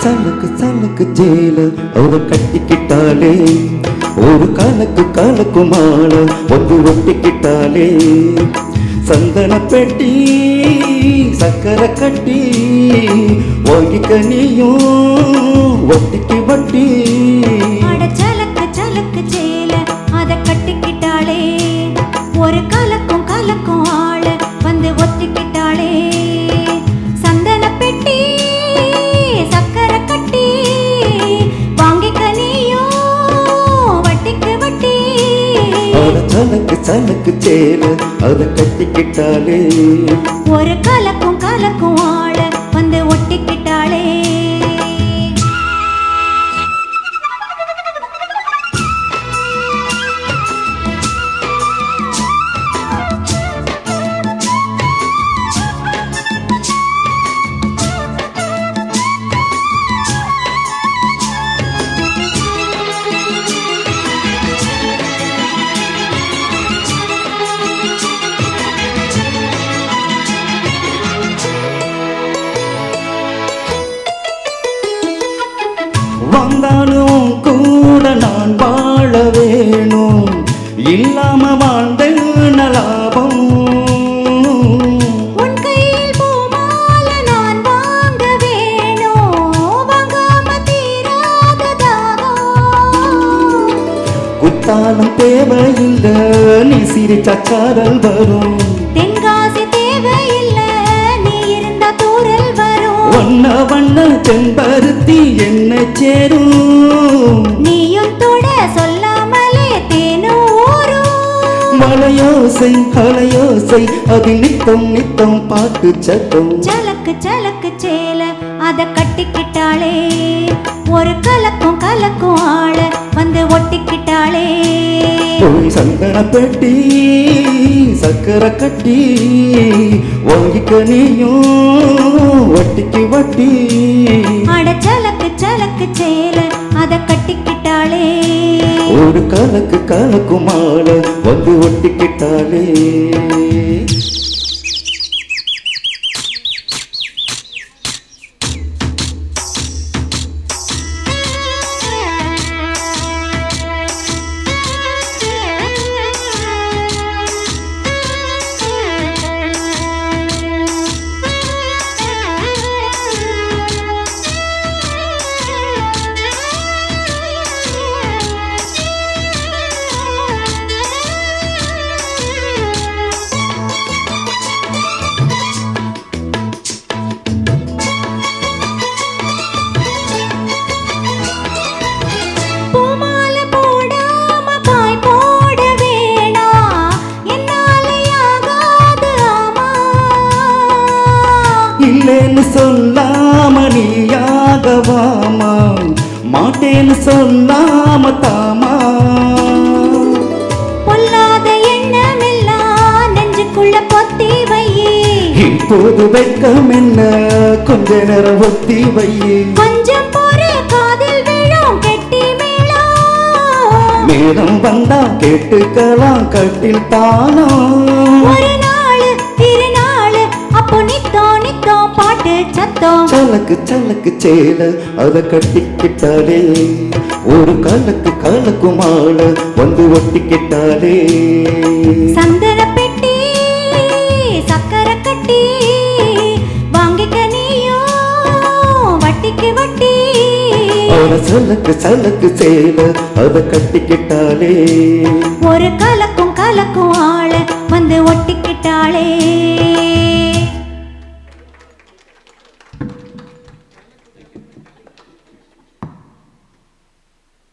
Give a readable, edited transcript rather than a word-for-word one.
சலக்கு சலக்கு ஜேல அவ கட்டிக்கிட்டாலே ஒரு காலக்கு காலக்கு மாலை வந்து ஒட்டிக்கிட்டாலே சந்தன பெட்டி சக்கரை கட்டி வாங்கிக்க நீயும் ஒட்டிக்கு வட்டி சலக்கு சலக்கு ஜேல அத கட்டிக்கிட்டாலே ஒரு காலக்கும் காலக்கும் ஆள வந்து ஒட்டிக்கிட்டாளே சந்தன பெட்டி சக்கரை கட்டி வாங்கிக்க நீயும் வட்டிக்கு வட்டி சலக்கு சலக்கு சேல அத கட்டிக்கிட்டாலே ஒரு காலக்கும் காலக்கும் ஆள வந்து ஒட்டிக்கிட்டாளே வந்தாலும் கூட நான் வாழ வேணும் இல்லாம வாழ்ந்த லாபம் உன் கையில் பூமால நான் வாங்க வேணும் வாங்காம தீராத தாகம் குத்தாலும் தேவையில்லை நீ சிரிச்சா சாரல் வரும் தென்காசி தேவையில்லை நீ இருந்தா தூரல் வரும் வண்ண வண்ண செம்பருத்தி என்ன சேரும் நீயும் தொட சொல்லாமலே தேனும் ஊரும் மலையோசை அலையோசை அது நித்தம் நித்தம் பாட்டு சத்தம் சலக்கு சலக்கு சேல அத கட்டிக்கிட்டாளே ஒரு கலக்கும் கலக்கும் ஆள வந்து ஒட்டிக்கிட்டாளே போய் சந்தன பெட்டி சக்கரை கட்டி வாங்கிக்க நீயும் வட்டிக்கு வட்டி சலக்கு சலக்கு சேல அத கட்டிக்கிட்டாளே ஒரு கலக்கு கலக்கு மாலை வந்து ஒட்டிக்கிட்டாலே இல்லேன்னு சொல்லாம நீயாகவாமா மாட்டேன்னு சொல்லாம தாமா பொல்லாத எண்ணமெல்லாம் நெஞ்சுக்குள்ள பொத்தி வையே இப்போது வெட்கம் என்ன கொஞ்ச நேரம் ஒத்தி வையே கொஞ்சம் பொறு காதில் விழும் கெட்டி மேளம் மேடம் வந்தா கேட்டுக்கலாம் கட்டில் தானோ ஒரு நாள் இரு நாள் அப்போ நித்தோ நித்தோ பாட்டு சத்தம் சலக்கு சலக்கு சேல அத கட்டிக்கிட்டாலே ஒரு காலக்கு காலக்கு மாலை வந்து ஒட்டிக்கிட்டாலே சந்தன பெட்டி சக்கரை கட்டி வாங்கிக்க நீயும் வட்டிக்கு வட்டி சலக்கு சலக்கு சேல அத கட்டிக்கிட்டாலே ஒரு கலக்கும் கலக்கும் ஆள வந்து ஒட்டிக்கிட்டாளே